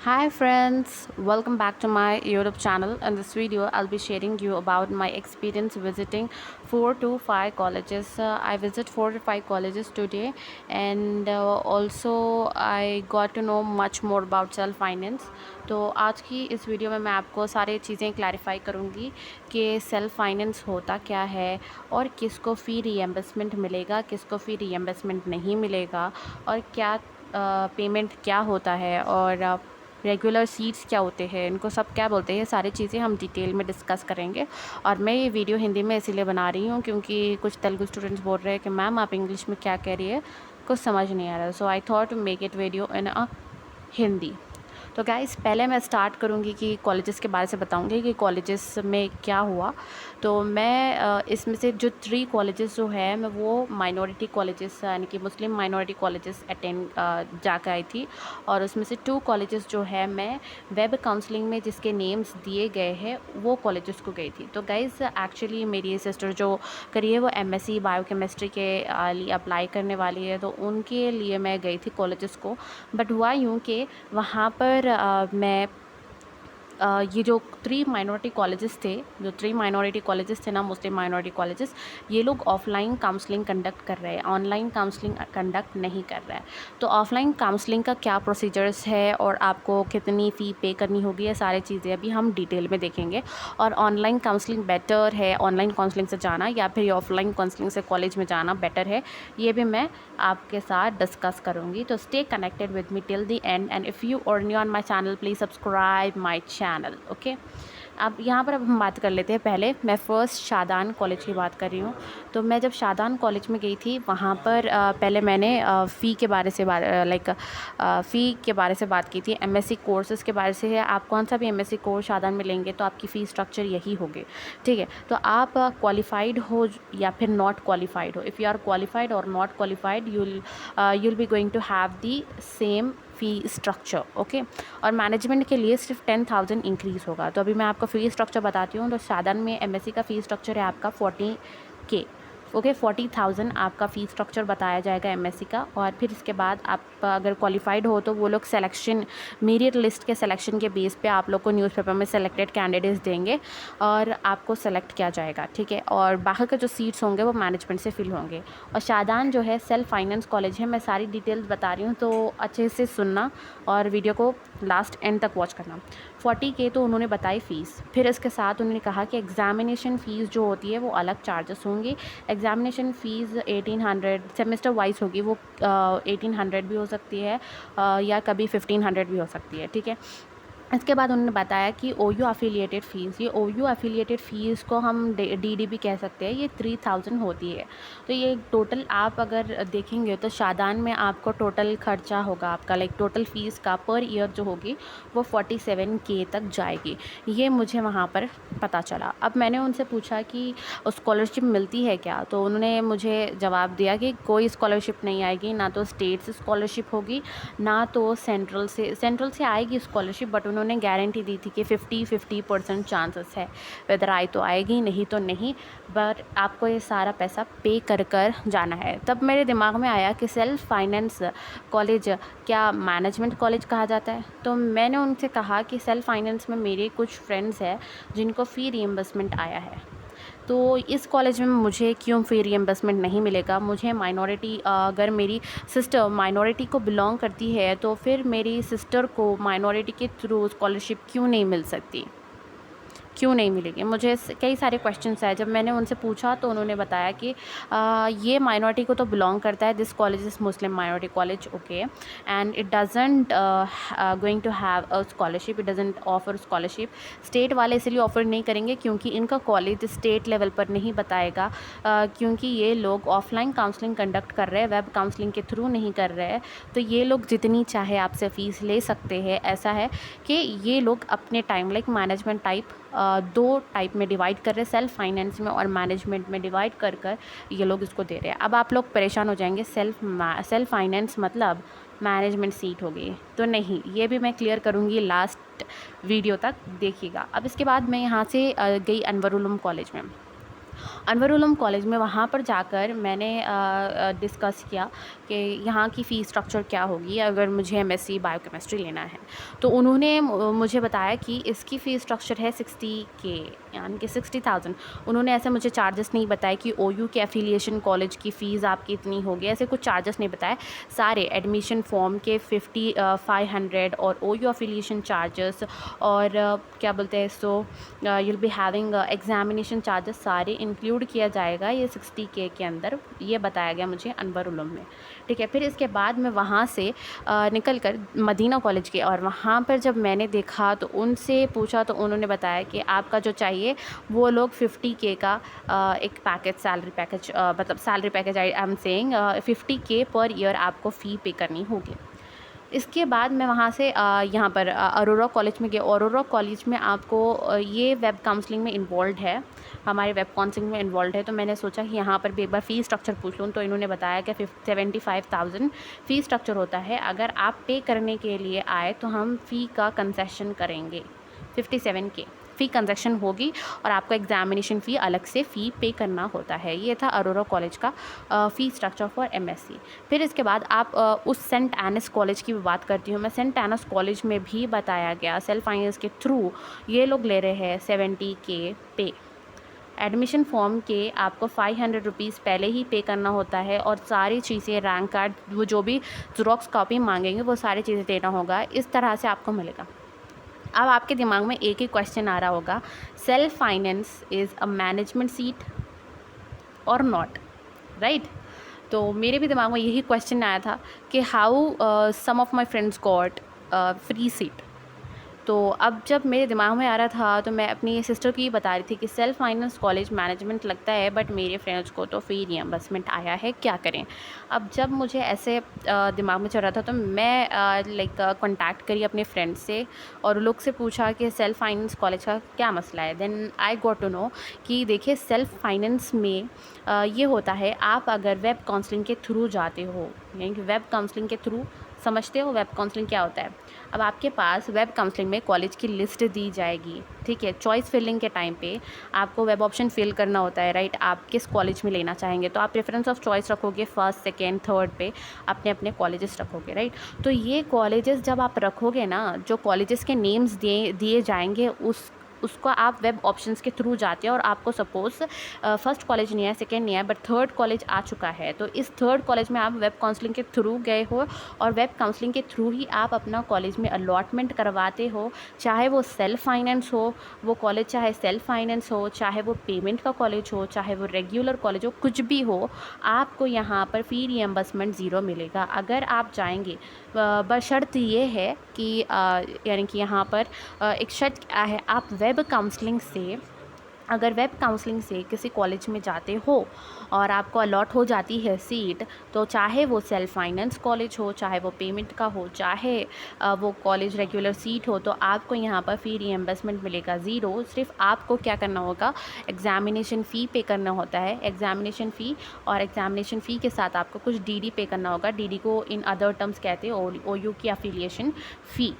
Hi friends, welcome back to my YouTube channel. In this video, I'll be sharing you about my experience visiting 4 to 5 colleges. I visit 4 to 5 colleges today, and also I got to know much more about self finance. तो आज की इस video में मैं आपको सारी चीज़ें clarify करूँगी कि सेल्फ फाइनेंस होता क्या है और किसको फ़ी रीएम्बर्समेंट मिलेगा, किसको फ़ी रीएम्बर्समेंट नहीं मिलेगा और क्या पेमेंट क्या होता है और रेगुलर सीट्स क्या होते हैं, इनको सब क्या बोलते हैं, सारी चीज़ें हम डिटेल में डिस्कस करेंगे। और मैं ये वीडियो हिंदी में इसीलिए बना रही हूँ क्योंकि कुछ तेलुगु स्टूडेंट्स बोल रहे हैं कि मैम आप इंग्लिश में क्या कह रही है, कुछ समझ नहीं आ रहा। So I thought to make it video in a Hindi. तो गाइस पहले मैं स्टार्ट करूँगी कि कॉलेजेस के बारे से बताऊँगी कि कॉलेजेस में क्या हुआ। तो मैं इसमें से जो 3 कॉलेजेस जो है मैं वो माइनॉरिटी कॉलेजेस यानी कि मुस्लिम माइनॉरिटी कॉलेजेस अटेंड जाकर आई थी। और उसमें से 2 कॉलेजेस जो है मैं वेब काउंसलिंग में जिसके नेम्स दिए गए हैं वो कॉलेजेस को गई थी। तो गाइस एक्चुअली मेरी सिस्टर जो करी है वो एमएससी बायोकेमिस्ट्री के लिए अप्लाई करने वाली है, तो उनके लिए मैं गई थी कॉलेजेस को। बट हुआ यूँ कि वहाँ पर मैं ये जो 3 माइनॉरिटी कॉलेजेस थे, जो 3 माइनॉरिटी कॉलेजेस थे ना, मुस्लिम माइनॉरिटी कॉलेजेस, ये लोग ऑफ़लाइन काउंसलिंग कंडक्ट कर रहे हैं, ऑनलाइन काउंसलिंग कंडक्ट नहीं कर रहा है। तो ऑफ़लाइन काउंसलिंग का क्या प्रोसीजर्स है और आपको कितनी फ़ी पे करनी होगी, ये सारी चीज़ें अभी हम डिटेल में देखेंगे। और ऑनलाइन काउंसलिंग बेटर है ऑनलाइन काउंसलिंग से जाना या फिर ऑफ़लाइन काउंसलिंग से कॉलेज में जाना बेटर है, ये भी मैं आपके साथ डिस्कस करूँगी। तो stay connected with me till the end, and if you are new on my channel please subscribe my channel. Okay, अब यहाँ पर अब हम बात कर लेते हैं। पहले मैं फ़र्स्ट शादान कॉलेज की बात कर रही हूँ। तो मैं जब शादान कॉलेज में गई थी वहाँ पर पहले मैंने फ़ी के बारे से फ़ी के बारे से बात की थी। एमएससी कोर्सेज़ के बारे से है, आप कौन सा भी एमएससी कोर्स शादान में लेंगे तो आपकी फ़ी स्ट्रक्चर यही होगी, ठीक है। तो आप क्वालिफाइड हो या फिर नॉट क्वालिफाइड हो, इफ़ यू आर क्वालिफाइड और not qualified you'll be going to have the same fee structure, okay. और मैनेजमेंट के लिए सिर्फ 10,000 इंक्रीज़ होगा। तो अभी मैं आपको फ़ी स्ट्रक्चर बताती हूँ। तो साधन में एमएससी का फ़ी स्ट्रक्चर है आपका 40K, ओके। 40,000 आपका फ़ी स्ट्रक्चर बताया जाएगा एमएससी का। और फिर इसके बाद आप अगर क्वालिफाइड हो तो वो लोग सिलेक्शन मेरिट लिस्ट के सिलेक्शन के बेस पे आप लोग को न्यूज़पेपर में सेलेक्टेड कैंडिडेट्स देंगे और आपको सेलेक्ट किया जाएगा, ठीक है। और बाहर के जो सीट्स होंगे वो मैनेजमेंट से फिल होंगे। और शादान जो है सेल्फ फाइनेंस कॉलेज है, मैं सारी डिटेल्स बता रही हूँ तो अच्छे से सुनना और वीडियो को लास्ट एंड तक वॉच करना। 40K तो उन्होंने बताई फ़ीस। फिर इसके साथ उन्होंने कहा कि एग्ज़ामिनेशन फ़ीस जो होती है वो अलग चार्जेस होंगी। एग्ज़ामिनेशन फ़ीस 1800 सेमेस्टर वाइज होगी, वो 1800 भी हो सकती है या कभी 1500 भी हो सकती है, ठीक है। इसके बाद उन्होंने बताया कि ओयू एफिलिएटेड फ़ीस, ये ओयू एफिलिएटेड फ़ीस को हम डीडी भी कह सकते हैं, ये 3000 होती है। तो ये टोटल आप अगर देखेंगे तो शादान में आपको टोटल खर्चा होगा आपका लाइक टोटल फ़ीस का पर ईयर जो होगी वो 47K तक जाएगी। ये मुझे वहाँ पर पता चला। अब मैंने उनसे पूछा कि स्कॉलरशिप मिलती है क्या, तो उन्होंने मुझे जवाब दिया कि कोई स्कॉलरशिप नहीं आएगी, ना तो स्टेट से स्कॉलरशिप होगी ना तो सेंट्रल से आएगी स्कॉलरशिप। बट उन्होंने गारंटी दी थी कि 50% चांसेस है, वेदर आई तो आएगी नहीं तो नहीं, बट आपको ये सारा पैसा पे कर कर जाना है। तब मेरे दिमाग में आया कि सेल्फ फाइनेंस कॉलेज क्या मैनेजमेंट कॉलेज कहा जाता है। तो मैंने उनसे कहा कि सेल्फ फाइनेंस में मेरे कुछ फ्रेंड्स हैं जिनको फ़ी रीइंबर्समेंट आया है, तो इस कॉलेज में मुझे क्यों फ़ी रीइंबर्समेंट नहीं मिलेगा। मुझे माइनॉरिटी अगर मेरी सिस्टर माइनॉरिटी को बिलोंग करती है तो फिर मेरी सिस्टर को माइनॉरिटी के थ्रू स्कॉलरशिप क्यों नहीं मिल सकती, क्यों नहीं मिलेगी। मुझे कई सारे क्वेश्चंस आए। जब मैंने उनसे पूछा तो उन्होंने बताया कि ये माइनॉरिटी को तो बिलोंग करता है, this college is Muslim minority college, okay, and it doesn't going to have a scholarship, it doesn't offer scholarship. State वाले इसलिए ऑफ़र नहीं करेंगे क्योंकि इनका कॉलेज स्टेट लेवल पर नहीं बताएगा, क्योंकि ये लोग ऑफलाइन काउंसलिंग कंडक्ट कर रहे हैं, वेब काउंसलिंग के थ्रू नहीं कर रहे हैं। तो ये लोग जितनी चाहे आपसे फ़ीस ले सकते हैं। ऐसा है कि ये लोग अपने time like management type 2 type में डिवाइड कर रहे हैं, सेल्फ फाइनेंस में और मैनेजमेंट में डिवाइड कर कर ये लोग इसको दे रहे हैं। अब आप लोग परेशान हो जाएंगे, सेल्फ फाइनेंस मतलब मैनेजमेंट सीट होगी, तो नहीं, ये भी मैं क्लियर करूँगी लास्ट वीडियो तक, देखिएगा। अब इसके बाद मैं यहाँ से गई अनवर उलूम कॉलेज में। अनवर उलूम कॉलेज में वहाँ पर जाकर मैंने डिस्कस किया कि यहाँ की फ़ी स्ट्रक्चर क्या होगी अगर मुझे एमएससी बायोकेमिस्ट्री लेना है। तो उन्होंने मुझे बताया कि इसकी फ़ी स्ट्रक्चर है 60K, यानी कि 60,000। उन्होंने ऐसे मुझे चार्जेस नहीं बताए कि ओयू के एफिलिएशन कॉलेज की फ़ीस आपकी इतनी होगी, ऐसे कुछ चार्जेस नहीं बताए। सारे एडमिशन फॉर्म के 500 और ओयू एफिलिएशन चार्जेस और क्या बोलते हैं so you'll be having examination charges सारे इंक्लूड किया जाएगा ये 60K के अंदर, ये बताया गया मुझे अनवर उलूम में। ठीक है, फिर इसके बाद मैं वहाँ से निकल कर मदीना कॉलेज गए और वहाँ पर जब मैंने देखा तो उनसे पूछा तो उन्होंने बताया कि आपका जो चाहिए वो लोग 50K का एक पैकेज, सैलरी पैकेज, मतलब salary package I am saying 50K per year आपको फ़ी पे करनी होगी। इसके बाद मैं वहाँ से यहाँ पर अरोरा कॉलेज में गई। अरोरा कॉलेज में आपको ये वेब काउंसलिंग में इन्वॉल्व है, हमारे वेब काउंसलिंग में इन्वॉल्व है। तो मैंने सोचा कि यहाँ पर भी एक बार फ़ी स्ट्रक्चर पूछ लूँ। तो इन्होंने बताया कि 75,000 फ़ी स्ट्रक्चर होता है। अगर आप पे करने के लिए आए तो हम फ़ी का कंसेशन करेंगे, 57K फ़ी कंसेशन होगी और आपको एग्जामिनेशन फ़ी अलग से फ़ी पे करना होता है। ये था अरोरा कॉलेज का फ़ी स्ट्रक्चर फॉर एमएससी। फिर इसके बाद आप उस सेंट एनस कॉलेज की भी बात करती हूँ मैं। सेंट एनस कॉलेज में भी बताया गया सेल्फ फाइनेंस के थ्रू ये लोग ले रहे हैं 70K पे। एडमिशन फॉर्म के आपको 500 रुपीज़ पहले ही पे करना होता है और सारी चीज़ें, रैंक कार्ड, वो जो भी ज़ेरॉक्स कॉपी मांगेंगे वो सारी चीज़ें देना होगा। इस तरह से आपको मिलेगा। अब आपके दिमाग में एक ही क्वेश्चन आ रहा होगा, self finance is a management seat और नॉट, राइट? तो मेरे भी दिमाग में यही क्वेश्चन आया था कि how some of my friends got free seat. तो अब जब मेरे दिमाग में आ रहा था तो मैं अपनी सिस्टर की बता रही थी कि सेल्फ फाइनेंस कॉलेज मैनेजमेंट लगता है, बट मेरे फ्रेंड्स को तो फ़ी रिएम्बर्समेंट आया है, क्या करें? अब जब मुझे ऐसे दिमाग में चल रहा था तो मैं कॉन्टैक्ट करी अपने फ्रेंड से और लोग से पूछा कि सेल्फ फाइनेंस कॉलेज का क्या मसला है। Then I got to know कि देखिए सेल्फ फाइनेंस में ये होता है, आप अगर वेब काउंसलिंग के थ्रू जाते हो, यानी कि वेब काउंसलिंग के थ्रू, समझते हो वेब काउंसलिंग क्या होता है? अब आपके पास वेब काउंसलिंग में कॉलेज की लिस्ट दी जाएगी, ठीक है। चॉइस फिलिंग के टाइम पे आपको वेब ऑप्शन फिल करना होता है, राइट? आप किस कॉलेज में लेना चाहेंगे तो आप प्रेफरेंस ऑफ चॉइस रखोगे, फर्स्ट, सेकेंड, थर्ड पे अपने अपने कॉलेजेस रखोगे, राइट? तो ये कॉलेजेस जब आप रखोगे ना, जो कॉलेजेस के नेम्स दिए जाएंगे उसको आप वेब ऑप्शंस के थ्रू जाते हैं और आपको सपोज़ फर्स्ट कॉलेज नहीं है, सेकंड नहीं है, बट थर्ड कॉलेज आ चुका है। तो इस थर्ड कॉलेज में आप वेब काउंसलिंग के थ्रू गए हो और वेब काउंसलिंग के थ्रू ही आप अपना कॉलेज में अलॉटमेंट करवाते हो, चाहे वो सेल्फ फाइनेंस हो, वो कॉलेज चाहे सेल्फ फाइनेंस हो, चाहे वो पेमेंट का कॉलेज हो, चाहे वो रेगुलर कॉलेज हो, कुछ भी हो, आपको यहाँ पर फ़ी रिएम्बर्समेंट ज़ीरो मिलेगा अगर आप जाएंगे। बशर्त ये है कि यानी कि यहाँ पर एक शर्त क्या है, आप वेब काउंसलिंग से, अगर वेब काउंसलिंग से किसी कॉलेज में जाते हो और आपको अलॉट हो जाती है सीट, तो चाहे वो सेल्फ फाइनेंस कॉलेज हो, चाहे वो पेमेंट का हो, चाहे वो कॉलेज रेगुलर सीट हो, तो आपको यहाँ पर फ़ी रिएम्बर्समेंट मिलेगा ज़ीरो। सिर्फ आपको क्या करना होगा, एग्ज़ामिनेशन फ़ी पे करना होता है, एग्ज़ामिनेशन फ़ी, और एग्ज़ामिनेशन फ़ी के साथ आपको कुछ डीडी पे करना होगा। डीडी को इन अदर टर्म्स कहते हैं ओयू की एफिलिएशन फ़ी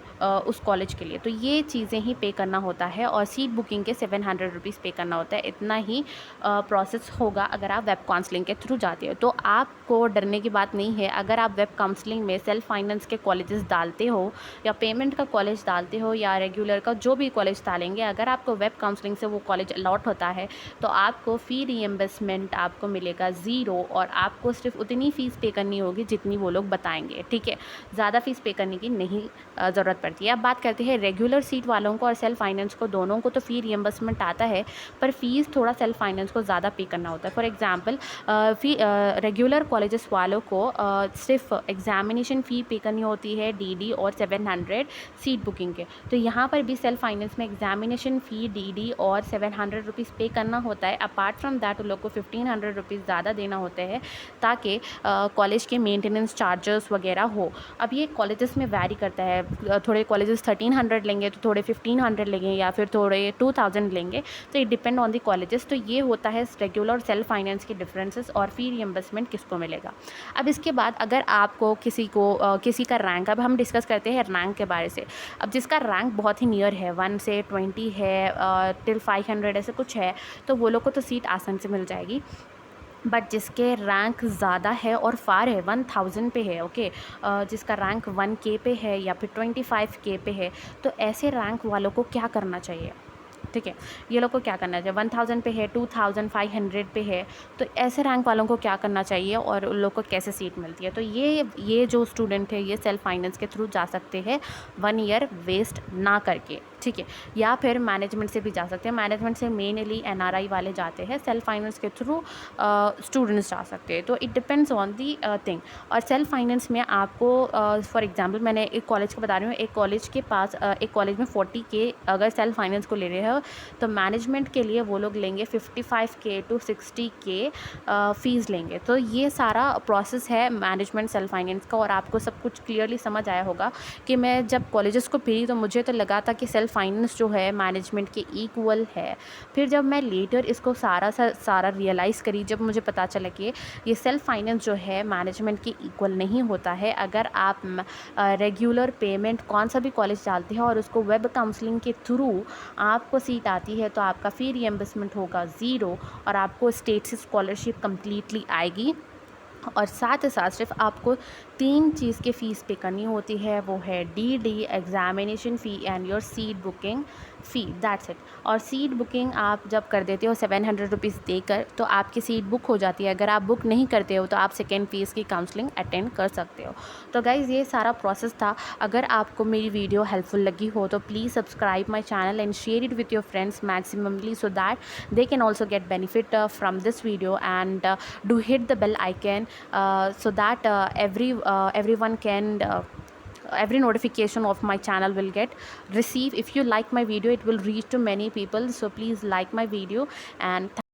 उस कॉलेज के लिए। तो ये चीज़ें ही पे करना होता है और सीट बुकिंग के 700 रुपीज़ पे करना होता है। इतना ही प्रोसेस होगा अगर आप वेब काउंसलिंग के थ्रू जाते हो। तो आपको डरने की बात नहीं है। अगर आप वेब काउंसलिंग में सेल्फ फाइनेंस के कॉलेजेस डालते हो या पेमेंट का कॉलेज डालते हो या रेगुलर का जो भी कॉलेज डालेंगे, अगर आपको वेब काउंसलिंग से वो कॉलेज अलॉट होता है तो आपको फ़ी रिएम्बर्समेंट आपको मिलेगा ज़ीरो और आपको सिर्फ उतनी फ़ीस पे करनी होगी जितनी वो लोग बताएंगे, ठीक है। ज़्यादा फ़ीस पे करने की नहीं ज़रूरत पड़ती है। अब बात करते हैं रेगुलर सीट वालों को और सेल्फ फाइनेंस को, दोनों को तो फ़ी रिएम्बर्समेंट आता है, पर फीस थोड़ा सेल्फ फाइनेंस को ज़्यादा पे करना होता है। फॉर एग्जांपल रेगुलर कॉलेजेस वालों को सिर्फ एग्जामिनेशन फ़ी पे करनी होती है डीडी और 700 सीट बुकिंग के। तो यहाँ पर भी सेल्फ फाइनेंस में एग्जामिनेशन फ़ी, डीडी और 700 रुपीज़ पे करना होता है। अपार्ट फ्रॉम दैट उन लोग को 1500 रुपीज़ ज़्यादा देना होते हैं ताकि कॉलेज के मेंटेनेंस चार्जेस वगैरह हो। अब ये कॉलेजेस में वैरी करता है, थोड़े कॉलेजेस 1300 लेंगे तो थोड़े 1500 लेंगे या फिर थोड़े 2000 लेंगे, तो ये डिपेंड ऑन द कॉलेजेस। तो ये होता है रेगुलर और सेल्फ फाइनेंस के डिफरेंसेस और फी रियम्बर्समेंट किसको मिलेगा। अब इसके बाद अगर आपको किसी का रैंक, अब हम डिस्कस करते हैं रैंक के बारे से। अब जिसका रैंक बहुत ही नियर है, 1 से 20 है टिल 500 ऐसे कुछ है, तो वो लोग को तो सीट आसान से मिल जाएगी। बट जिसके रैंक ज़्यादा है और फार है, 1000 पे है, ओके, जिसका रैंक 1K पे है या फिर 25K पे है, तो ऐसे रैंक वालों को क्या करना चाहिए, ठीक है। ये लोग को क्या करना चाहिए, 1000 पे है, 2500 पे है, तो ऐसे रैंक वालों को क्या करना चाहिए और उन लोग को कैसे सीट मिलती है। तो ये जो स्टूडेंट है ये सेल्फ फाइनेंस के थ्रू जा सकते हैं 1 ईयर वेस्ट ना करके, ठीक है। या फिर मैनेजमेंट से भी जा सकते हैं। मैनेजमेंट से मेनली NRI वाले जाते हैं, सेल्फ फाइनेंस के थ्रू स्टूडेंट्स जा सकते हैं। तो it depends on the thing. और सेल्फ फाइनेंस में आपको फॉर एग्जांपल मैंने एक कॉलेज का बता रही हूँ, एक कॉलेज के पास एक कॉलेज में 40K अगर सेल्फ फाइनेंस को ले रहे हो, तो मैनेजमेंट के लिए वो लोग लेंगे 55K to 60K फ़ीस लेंगे। तो ये सारा प्रोसेस है मैनेजमेंट सेल्फ फाइनेंस का। और आपको सब कुछ क्लियरली समझ आया होगा कि मैं जब कॉलेजेस को पढ़ी तो मुझे तो लगा था कि सेल्फ फाइनेंस जो है मैनेजमेंट के इक्वल है। फिर जब मैं लेटर इसको सारा रियलाइज़ करी, जब मुझे पता चला कि ये सेल्फ फाइनेंस जो है मैनेजमेंट के इक्वल नहीं होता है। अगर आप रेगुलर पेमेंट कौन सा भी कॉलेज डालते हैं और उसको वेब काउंसलिंग के थ्रू आपको सीट आती है, तो आपका फ़ी रियम्बर्समेंट होगा 0 और आपको स्टेट से स्कॉलरशिप कम्प्लीटली आएगी। और साथ ही साथ सिर्फ आपको 3 चीज़ की फ़ीस पे करनी होती है, वो है DD examination fee and your seat booking fee, that's it. और सीट बुकिंग आप जब कर देते हो 700 रुपीज़ देकर, तो आपकी सीट बुक हो जाती है। अगर आप बुक नहीं करते हो तो आप सेकेंड फ़ेज़ की काउंसलिंग अटेंड कर सकते हो। तो गाइज़ ये सारा प्रोसेस था। अगर आपको मेरी वीडियो हेल्पफुल लगी हो तो please subscribe my channel and share it with your friends maximally, so that they can also get benefit from this video. And do hit the bell icon so that everyone can every notification of my channel will get receive. If you like my video, it will reach to many people, so please like my video and